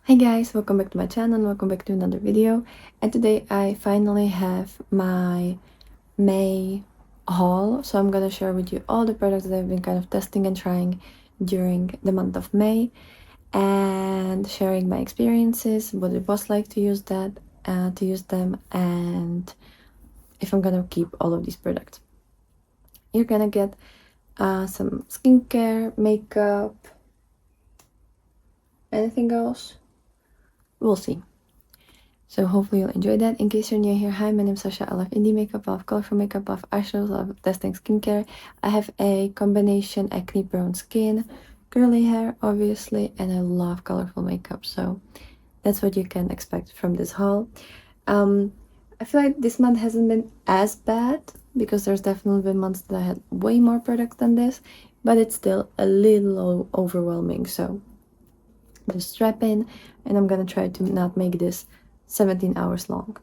Hi guys, welcome back to my channel and welcome back to another video. And today I finally have my May haul. So I'm gonna share with you all the products that I've been kind of testing and trying during the month of May, and sharing my experiences, what it was like to use them, and if I'm gonna keep all of these products. You're gonna get some skincare, makeup, anything else? We'll see. So hopefully you'll enjoy that. In case you're new here, hi, my name's Sasha. I love indie makeup, I love colorful makeup, I love eyeshadows, I love testing skincare. I have a combination acne prone skin, curly hair obviously, and I love colorful makeup. So that's what you can expect from this haul. I feel like this month hasn't been as bad because there's definitely been months that I had way more products than this, but it's still a little overwhelming. So just strap in, and I'm gonna try to not make this 17 hours long.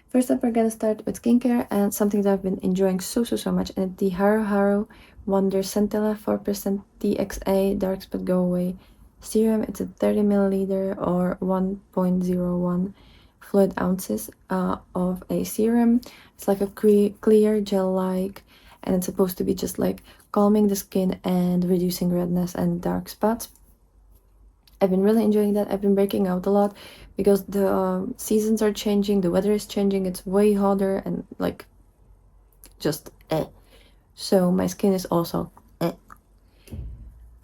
First up, we're gonna start with skincare and something that I've been enjoying so much, and it's the Haro Haro Wonder Centella 4% DXA Dark Spot Go Away Serum. It's a 30 milliliter or 1.01 fluid ounces of a serum. It's like a clear gel-like, and it's supposed to be just like calming the skin and reducing redness and dark spots. I've been really enjoying that. I've been breaking out a lot because the seasons are changing, the weather is changing, it's way hotter and like just so my skin is also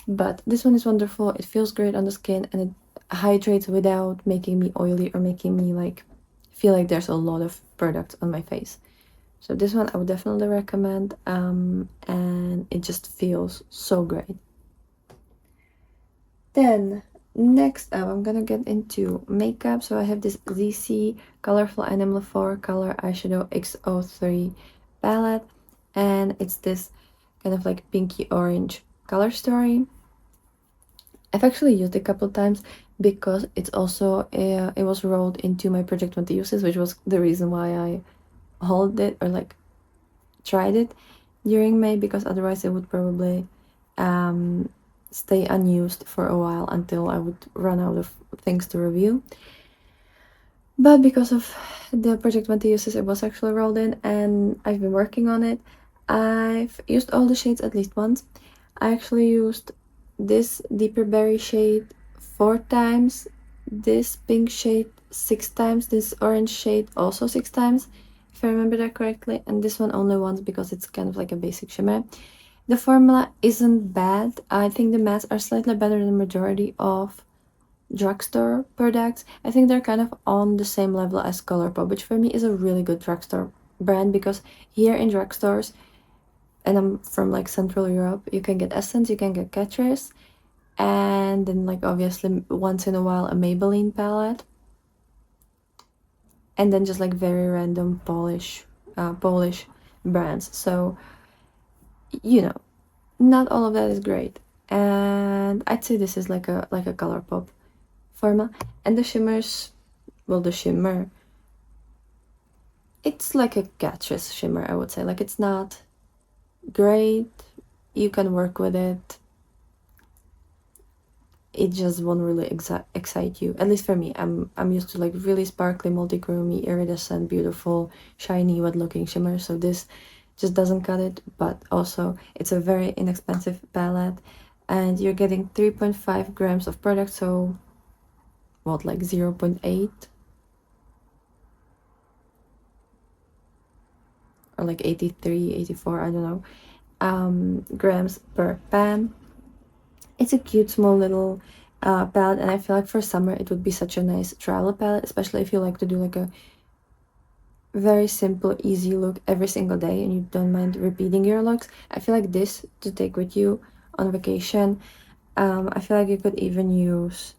but this one is wonderful. It feels great on the skin and it hydrates without making me oily or making me like feel like there's a lot of product on my face. So this one I would definitely recommend, and it just feels so great. Then next up, I'm gonna get into makeup. So I have this ZC Colorful Animal 4 Color Eyeshadow X03 palette, and it's this kind of like pinky orange color story. I've actually used it a couple times because it's also it was rolled into my Project 20 uses, which was the reason why I hauled it or like tried it during May, because otherwise it would probably stay unused for a while until I would run out of things to review. But because of the Project 20 uses, it was actually rolled in and I've been working on it. I've used all the shades at least once. I actually used this deeper berry shade 4 times, this pink shade 6 times, this orange shade also 6 times, if I remember that correctly, and this one only once because it's kind of like a basic shimmer. The formula isn't bad. I think the mattes are slightly better than the majority of drugstore products. I think they're kind of on the same level as Colourpop, which for me is a really good drugstore brand, because here in drugstores, and I'm from like Central Europe, you can get Essence, you can get Catrice, and then like obviously once in a while a Maybelline palette, and then just like very random Polish brands. So you know, not all of that is great, and I'd say this is like a Colourpop formula. And the shimmers, well, the shimmer, it's like a Catrice shimmer, I would say. Like, it's not great, you can work with it, it just won't really excite you. At least for me, I'm used to like really sparkly, multi-chromy, iridescent, beautiful, shiny, wet looking shimmers, so this just doesn't cut it. But also it's a very inexpensive palette, and you're getting 3.5 grams of product, so what, like 0.8 or like 83, 84, I don't know, grams per pan. It's a cute small little palette, and I feel like for summer it would be such a nice travel palette, especially if you like to do like a very simple, easy look every single day and you don't mind repeating your looks. I feel like this to take with you on vacation. I feel like you could even use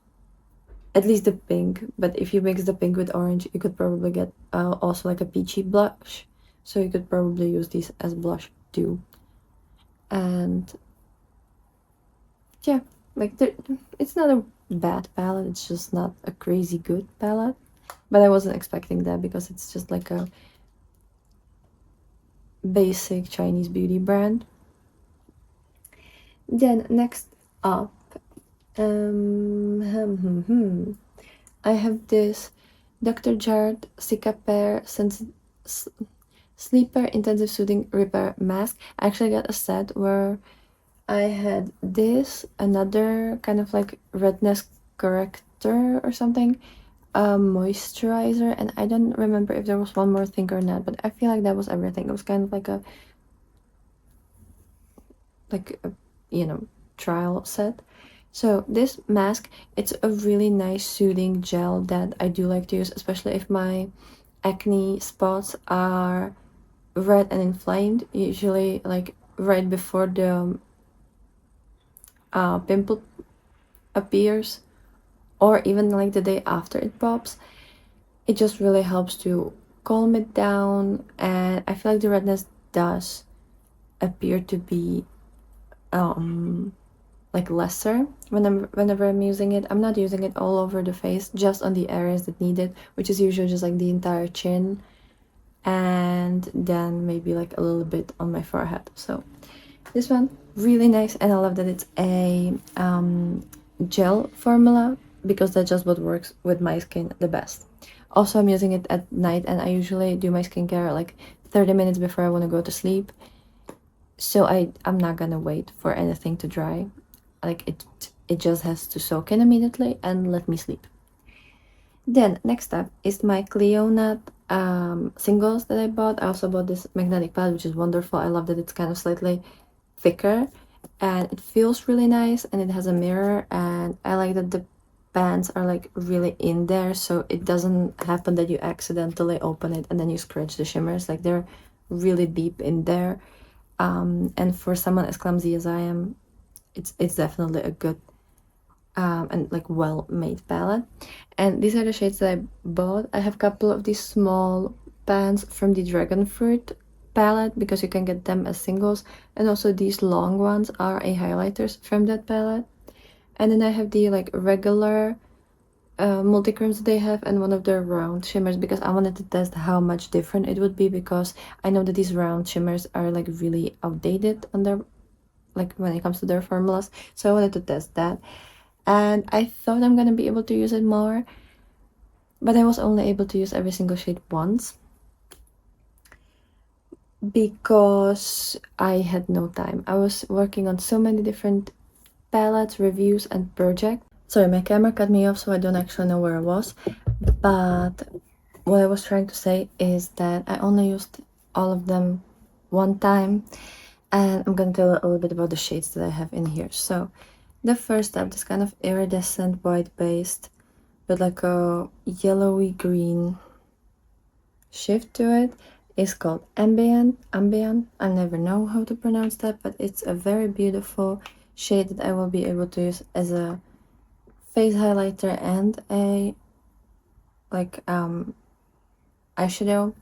at least the pink, but if you mix the pink with orange, you could probably get also like a peachy blush, so you could probably use these as blush too. And yeah, like it's not a bad palette, it's just not a crazy good palette, but I wasn't expecting that because it's just like a basic Chinese beauty brand. Then next up, I have this Dr. Jart Cicapair Sleeper Intensive Soothing Repair Mask. I actually got a set where I had this, another kind of like redness corrector or something, a moisturizer, and I don't remember if there was one more thing or not, but I feel like that was everything. It was kind of like a trial set. So this mask, it's a really nice soothing gel that I do like to use, especially if my acne spots are red and inflamed, usually like right before the pimple appears, or even like the day after it pops. It just really helps to calm it down, and I feel like the redness does appear to be like lesser whenever I'm using it. I'm not using it all over the face, just on the areas that need it, which is usually just like the entire chin, and then maybe like a little bit on my forehead. So this one, really nice, and I love that it's a gel formula, because that's just what works with my skin the best. Also, I'm using it at night, and I usually do my skincare like 30 minutes before I want to go to sleep. So I'm not gonna wait for anything to dry. Like it just has to soak in immediately and let me sleep. Then next up is my Cleonat singles that I bought. I also bought this magnetic pad, which is wonderful. I love that it's kind of slightly thicker and it feels really nice, and it has a mirror, and I like that the bands are like really in there, so it doesn't happen that you accidentally open it and then you scratch the shimmers. Like they're really deep in there, and for someone as clumsy as I am, it's definitely a good and like well-made palette. And these are the shades that I bought. I have a couple of these small pans from the Dragon Fruit palette, because you can get them as singles, and also these long ones are a highlighters from that palette. And then I have the like regular multi-creams they have, and one of their round shimmers, because I wanted to test how much different it would be, because I know that these round shimmers are like really outdated on their, like when it comes to their formulas, so I wanted to test that. And I thought I'm gonna be able to use it more, but I was only able to use every single shade once, because I had no time. I was working on so many different palettes, reviews, and projects. Sorry, my camera cut me off, so I don't actually know where I was, but what I was trying to say is that I only used all of them one time, and I'm gonna tell a little bit about the shades that I have in here. So the first up, this kind of iridescent white based with like a yellowy green shift to it, is called Ambient. I never know how to pronounce that, but it's a very beautiful shade that I will be able to use as a face highlighter and a like eyeshadow.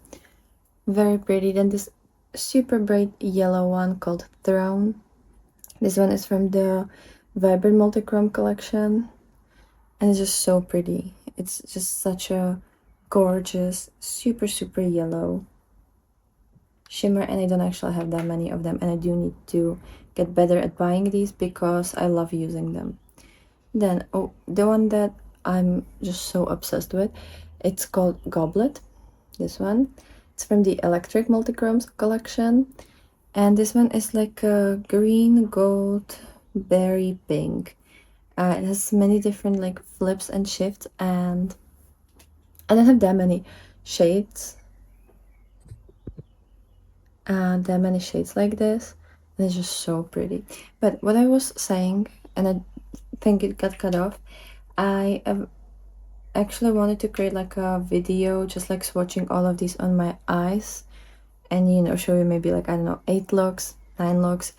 Very pretty. Then this super bright yellow one called Throne. This one is from the Vibrant Multichrome collection, and it's just so pretty. It's just such a gorgeous, super yellow shimmer, and I don't actually have that many of them, and I do need to get better at buying these because I love using them. Then the one that I'm just so obsessed with, it's called Goblet. This one, it's from the Electric Multichromes collection, and this one is like a green, gold, berry pink. It has many different like flips and shifts, and I don't have that many shades, that many shades like this, and it's just so pretty. But what I was saying, and I think it got cut off, I actually wanted to create like a video just like swatching all of these on my eyes, and you know, show you maybe like, I don't know, 8 looks, 9 looks,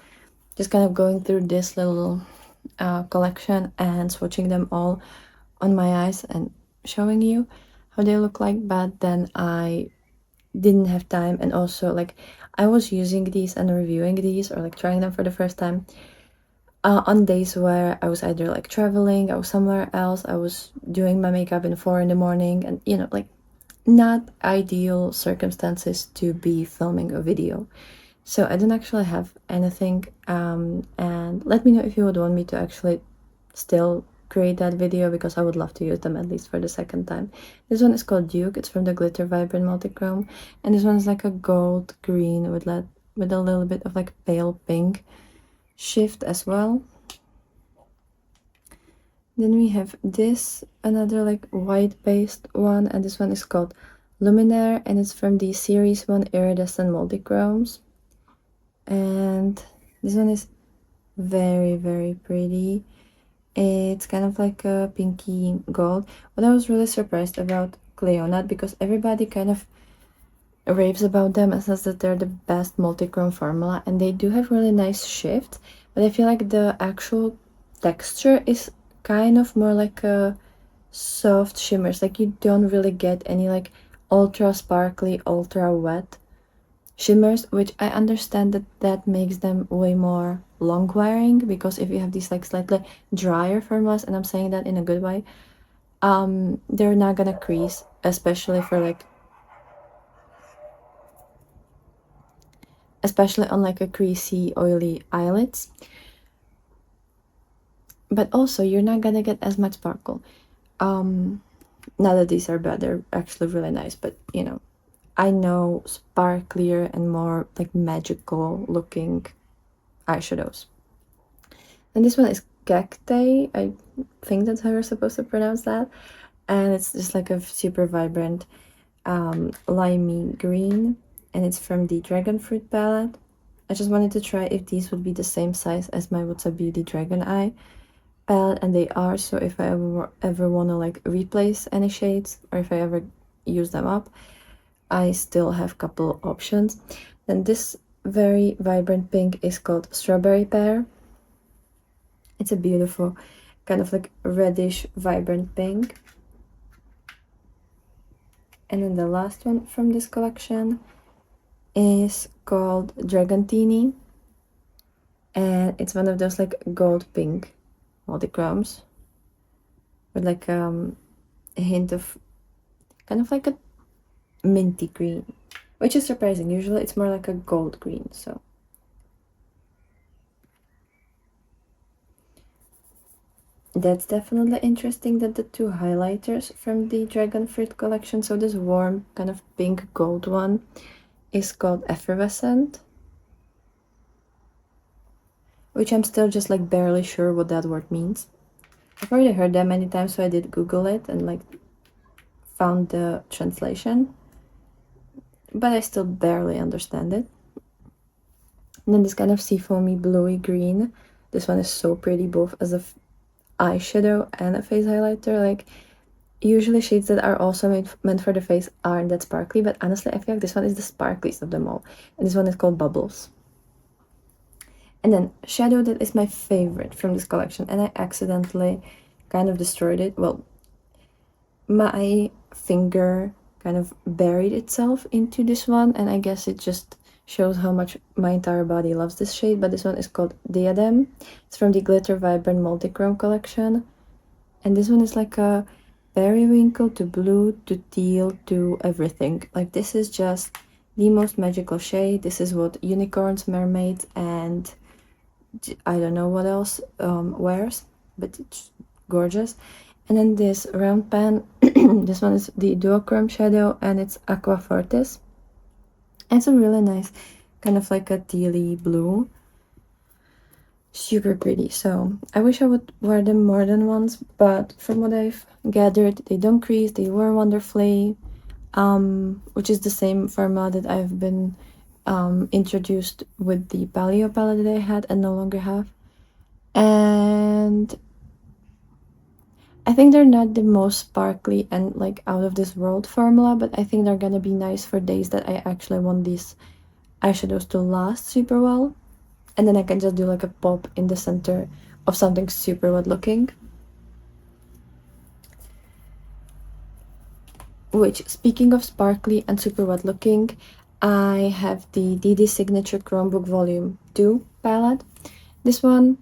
just kind of going through this little collection and swatching them all on my eyes and showing you how they look like. But then I didn't have time, and also like I was using these and reviewing these, or like trying them for the first time on days where I was either like traveling, I was somewhere else, I was doing my makeup in 4 in the morning, and you know, like not ideal circumstances to be filming a video. So I don't actually have anything, and let me know if you would want me to actually still create that video because I would love to use them at least for the second time. This one is called Duke. It's from the Glitter Vibrant Multichrome, and this one is like a gold green with a little bit of like pale pink shift as well. Then we have this, another like white based one, and this one is called Luminaire, and it's from the Series 1 Iridescent Multichromes. And this one is very, very pretty. It's kind of like a pinky gold. What I was really surprised about Cleonat, because everybody kind of raves about them and says that they're the best multichrome formula, and they do have really nice shifts, but I feel like the actual texture is kind of more like a soft shimmers. Like you don't really get any like ultra sparkly, ultra wet shimmers, which I understand that makes them way more long wearing, because if you have these like slightly drier formulas, and I'm saying that in a good way, they're not gonna crease, especially on like a creasy, oily eyelids. But also you're not gonna get as much sparkle. Not that these are bad, they're actually really nice, but you know, I know sparklier and more like magical looking eyeshadows. And this one is Cacti, I think that's how you're supposed to pronounce that, and it's just like a super vibrant limey green, and it's from the Dragon Fruit palette. I just wanted to try if these would be the same size as my What's Up Beauty Dragon Eye palette, and they are. So if I ever want to like replace any shades, or if I ever use them up, I still have a couple options. Then this very vibrant pink is called Strawberry Pear. It's a beautiful kind of like reddish vibrant pink. And then the last one from this collection is called Dragantini, and it's one of those like gold pink multichromes with like a hint of kind of like a minty green, which is surprising. Usually it's more like a gold green. So that's definitely interesting that the two highlighters from the Dragon Fruit collection, so this warm kind of pink gold one, is called Effervescent, which I'm still just like barely sure what that word means. I've already heard that many times, so I did Google it and like found the translation, but I still barely understand it. And then this kind of seafoamy bluey green. This one is so pretty, both as a eyeshadow and a face highlighter. Like usually shades that are also meant for the face aren't that sparkly, but honestly I feel like this one is the sparkliest of them all, and this one is called Bubbles. And then shadow that is my favorite from this collection, and I accidentally kind of destroyed it. Well, my finger kind of buried itself into this one, and I guess it just shows how much my entire body loves this shade. But this one is called Diadem. It's from the Glitter Vibrant Multichrome collection, and this one is like a periwinkle to blue to teal to everything. Like this is just the most magical shade. This is what unicorns, mermaids, and I don't know what else wears, but it's gorgeous. And then this round pan, this one is the duochrome shadow, and it's Aqua Fortis. And it's a really nice kind of like a tealy blue, super pretty. So I wish I would wear them more than once, but from what I've gathered, they don't crease, they wear wonderfully, which is the same formula that I've been introduced with the Paleo palette that I had and no longer have. And I think they're not the most sparkly and like out of this world formula, but I think they're gonna be nice for days that I actually want these eyeshadows to last super well, and then I can just do like a pop in the center of something super wet looking. Which, speaking of sparkly and super wet looking, I have the DD Signature Chromebook Volume 2 palette. This one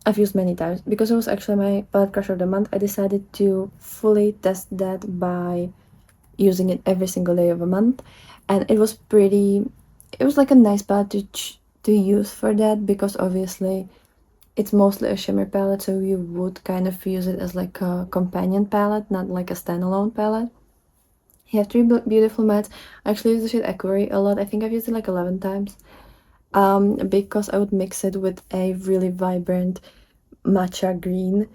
I've used many times because it was actually my palette crush of the month. I decided to fully test that by using it every single day of a month, and it was pretty, it was like a nice palette to use for that, because obviously It's mostly a shimmer palette, so you would kind of use it as like a companion palette, not like a standalone palette. You have three beautiful mattes. I actually use the shade Equerry a lot. I think I've used it like 11 times. Because I would mix it with a really vibrant matcha green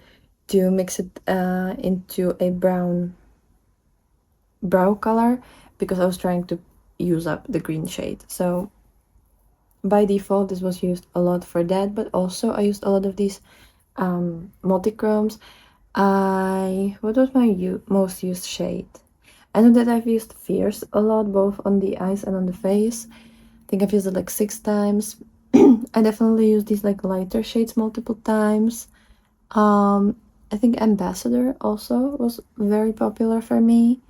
to mix it into a brown brow color, because I was trying to use up the green shade. So by default this was used a lot for that, but also I used a lot of these multi-chromes. What was my most used shade? I know that I've used Fierce a lot, both on the eyes and on the face. I think I've used it like 6 times. I definitely use these like lighter shades multiple times. I think Ambassador also was very popular for me.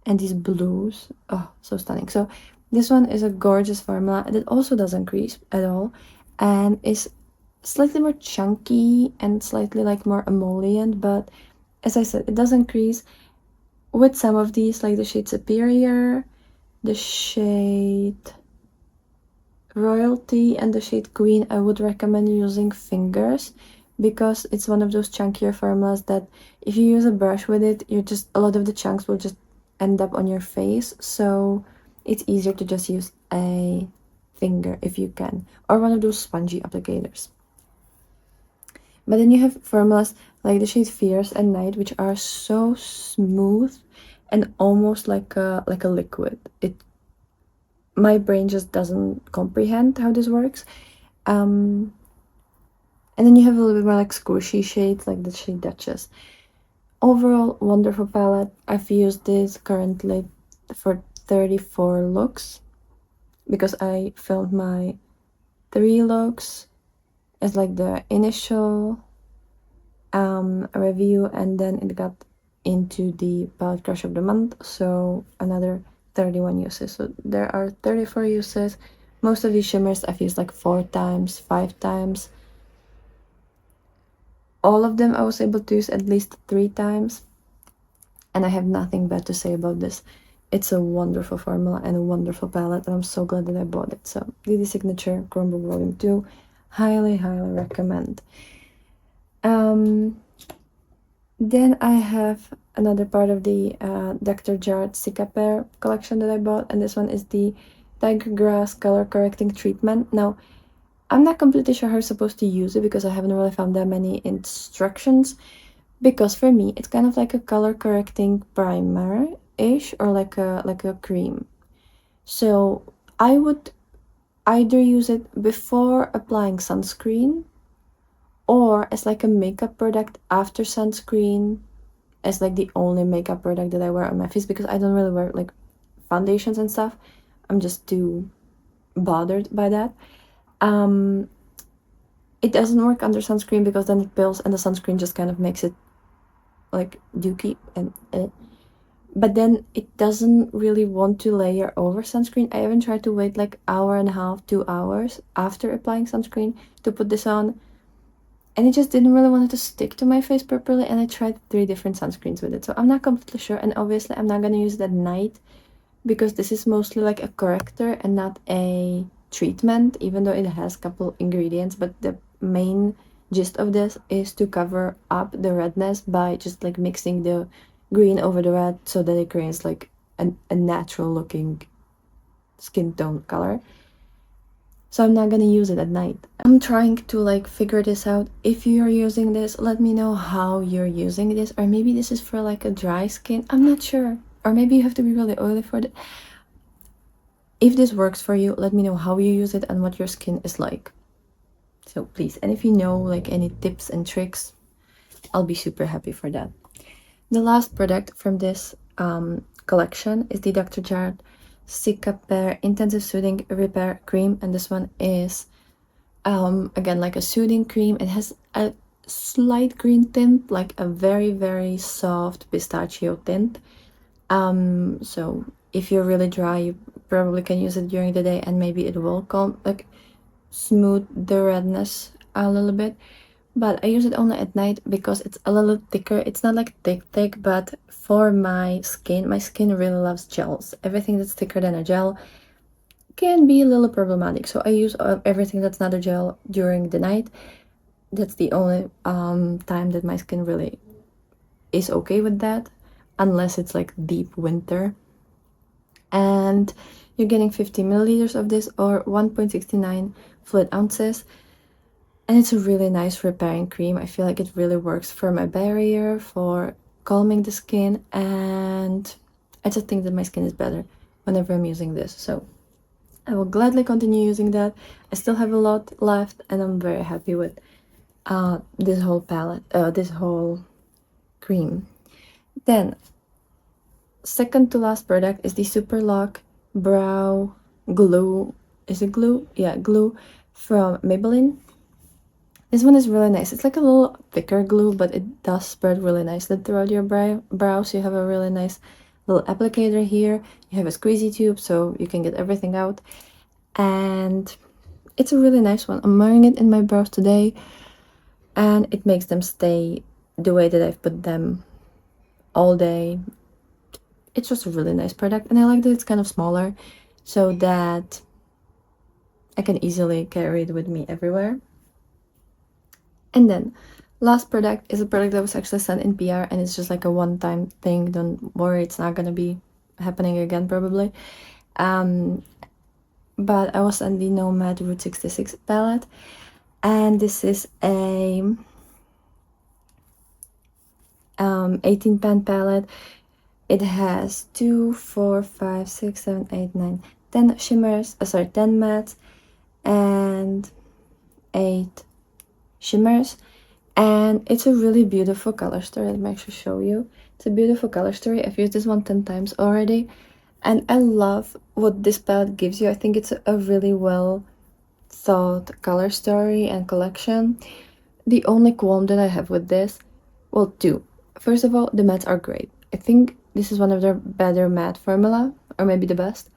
And these blues, oh, so stunning. So this one is a gorgeous formula, and it also doesn't crease at all, and is slightly more chunky and slightly like more emollient, but as I said, it doesn't crease. With some of these, like the shade Superior, the shade Royalty, and the shade Queen, I would recommend using fingers, because it's one of those chunkier formulas that if you use a brush with it, you're just, a lot of the chunks will just end up on your face, so it's easier to just use a finger if you can, or one of those spongy applicators. But then you have formulas like the shade Fierce and Night, which are so smooth and almost like a liquid. My brain just doesn't comprehend how this works. And then you have a little bit more like squishy shades, like the shade Duchess. Overall, wonderful palette. I've used this currently for 34 looks, because I filmed my 3 looks as like the initial review, and then it got into the palette crush of the month, so another 31 uses. So there are 34 uses. Most of these shimmers I've used like 4 times, 5 times. All of them I was able to use at least 3 times, and I have nothing bad to say about this. It's a wonderful formula and a wonderful palette, and I'm so glad that I bought it. So DD Signature Chromebook Volume 2, highly recommend. Then I have another part of the Dr. Jart Cicapair collection that I bought, and this one is the Tiger Grass Color Correcting Treatment. Now, I'm not completely sure how you're supposed to use it, because I haven't really found that many instructions, because for me it's kind of like a color correcting primer-ish, or like a cream. So I would either use it before applying sunscreen, or as like a makeup product after sunscreen, as like the only makeup product that I wear on my face, because I don't really wear like foundations and stuff. I'm just too bothered by that. It doesn't work under sunscreen, because then it pills and the sunscreen just kind of makes it like dookie, and but then it doesn't really want to layer over sunscreen. I even tried to wait like hour and a half, 2 hours after applying sunscreen to put this on, and it just didn't really want it to stick to my face properly, and I tried 3 different sunscreens with it, so I'm not completely sure. And obviously I'm not gonna use it at night, because this is mostly like a corrector and not a treatment, even though it has a couple ingredients. But the main gist of this is to cover up the redness by just like mixing the green over the red, so that it creates like a natural looking skin tone color. So I'm not gonna use it at night. I'm trying to like figure this out. If you're using this, let me know how you're using this, or maybe this is for like a dry skin. I'm not sure, or maybe you have to be really oily for it. If this works for you, let me know how you use it and what your skin is like. So please, and if you know like any tips and tricks, I'll be super happy for that. The last product from this collection is the Dr. Jart Cicapair Intensive Soothing Repair Cream, and this one is again like a soothing cream. It has a slight green tint, like a very soft pistachio tint. So if you're really dry, you probably can use it during the day, and maybe it will smooth the redness a little bit. But I use it only at night, because it's a little thicker. It's not like thick, but for my skin really loves gels. Everything that's thicker than a gel can be a little problematic, so I use everything that's not a gel during the night. That's the only time that my skin really is okay with that, unless it's like deep winter. And you're getting 50 milliliters of this, or 1.69 fluid ounces. And it's a really nice repairing cream. I feel like it really works for my barrier, for calming the skin, and I just think that my skin is better whenever I'm using this. So I will gladly continue using that. I still have a lot left, and I'm very happy with this whole palette, this whole cream. Then, second to last product is the Super Lock Brow Glue. Is it glue? Yeah, glue from Maybelline. This one is really nice. It's like a little thicker glue, but it does spread really nicely throughout your brows. You have a really nice little applicator here. You have a squeezy tube, so you can get everything out. And it's a really nice one. I'm wearing it in my brows today, and it makes them stay the way that I've put them all day. It's just a really nice product, and I like that it's kind of smaller, so that I can easily carry it with me everywhere. And then last product is a product that was actually sent in PR, and it's just like a one-time thing. Don't worry, it's not gonna be happening again probably. But I was on the Nomad Route 66 palette, and this is a 18 pan palette. It has 2, 4, 5, 6, 7, 8, 9, 10 shimmers, 10 mattes and 8 shimmers, and it's a really beautiful color story. Let me actually show you. It's a beautiful color story. I've used this one 10 times already, and I love what this palette gives you. I think it's a really well thought color story and collection. The only qualm that I have with this, well, two. First of all, the mattes are great. I think this is one of their better matte formula, or maybe the best.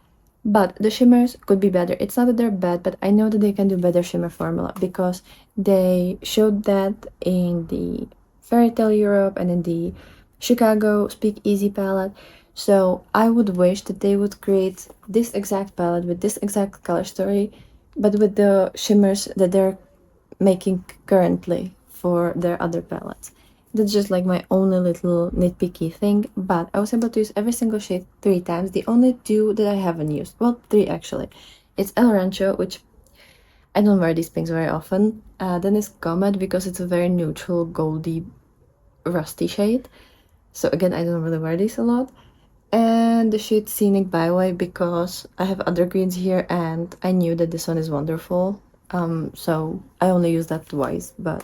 But the shimmers could be better. It's not that they're bad, but I know that they can do better shimmer formula, because they showed that in the Fairy Tale Europe and in the Chicago Speak Easy palette. So I would wish that they would create this exact palette with this exact color story, but with the shimmers that they're making currently for their other palettes. That's just like my only little nitpicky thing, but I was able to use every single shade 3 times. The only 2 that I haven't used, well, 3 actually, it's El Rancho, which I don't wear these pinks very often. Then it's Comet, because it's a very neutral goldy rusty shade, so again, I don't really wear these a lot. And the shade Scenic Byway, because I have other greens here and I knew that this one is wonderful, so I only use that twice, but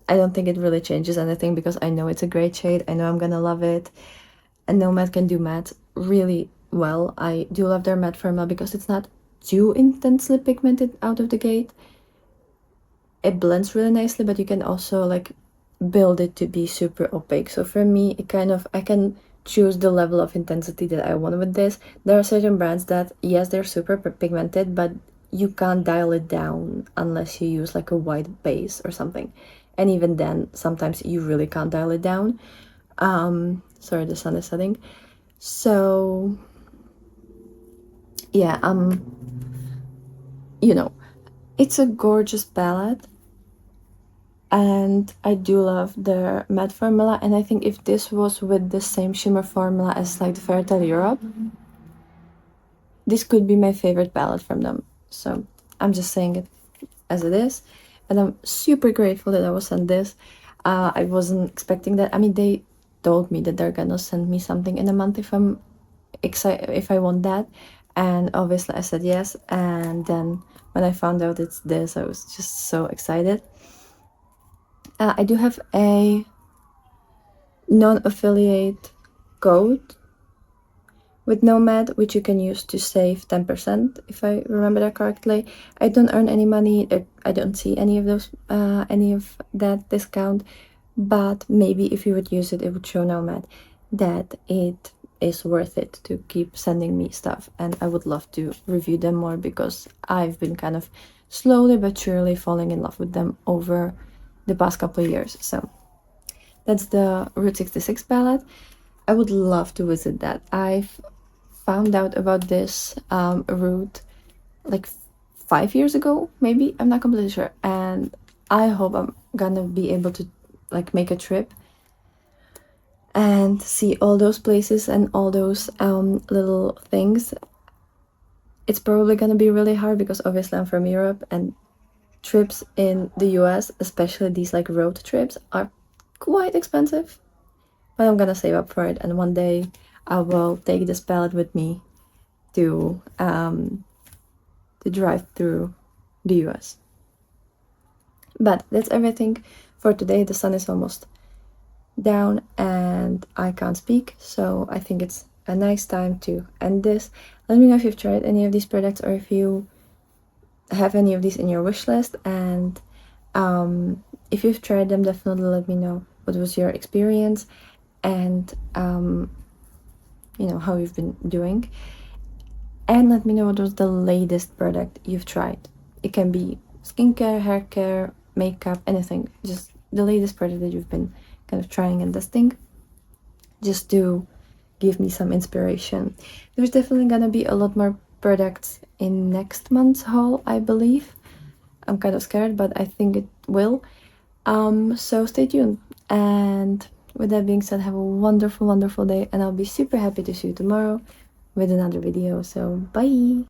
I don't think it really changes anything, because I know it's a great shade. I know I'm gonna love it. And Nomad can do matte really well. I do love their matte formula because it's not too intensely pigmented out of the gate. It blends really nicely, but you can also like build it to be super opaque. So for me, I can choose the level of intensity that I want with this. There are certain brands that, yes, they're super pigmented, but you can't dial it down unless you use like a white base or something. And even then, sometimes you really can't dial it down. Sorry, the sun is setting. So yeah, you know, it's a gorgeous palette, and I do love their matte formula. And I think if this was with the same shimmer formula as like the Fairy Tale Europe, this could be my favorite palette from them. So I'm just saying it as it is, and I'm super grateful that I was sent this. I wasn't expecting that. I mean, they told me that they're gonna send me something in a month if I'm excited, if I want that, and obviously I said yes. And then when I found out it's this, I was just so excited. I do have a non-affiliate code with Nomad, which you can use to save 10%, if I remember that correctly. I don't earn any money. I don't see any of that discount, but maybe if you would use it, it would show Nomad that it is worth it to keep sending me stuff, and I would love to review them more, because I've been kind of slowly but surely falling in love with them over the past couple of years. So that's the Route 66 palette. I would love to visit that. I've found out about this route like 5 years ago, maybe, I'm not completely sure, and I hope I'm gonna be able to like make a trip and see all those places and all those little things. It's probably gonna be really hard because obviously I'm from Europe, and trips in the US, especially these like road trips, are quite expensive. But I'm gonna save up for it, and one day I will take this palette with me to drive through the US. But that's everything for today. The sun is almost down and I can't speak, so I think it's a nice time to end this. Let me know if you've tried any of these products or if you have any of these in your wish list, and if you've tried them, definitely let me know what was your experience and you know, how you've been doing, and let me know what was the latest product you've tried. It can be skincare, hair care, makeup, anything, just the latest product that you've been kind of trying and testing, just to give me some inspiration. There's definitely gonna be a lot more products in next month's haul, I believe. I'm kind of scared, but I think it will. So stay tuned. And with that being said, have a wonderful, wonderful day, and I'll be super happy to see you tomorrow with another video. So bye!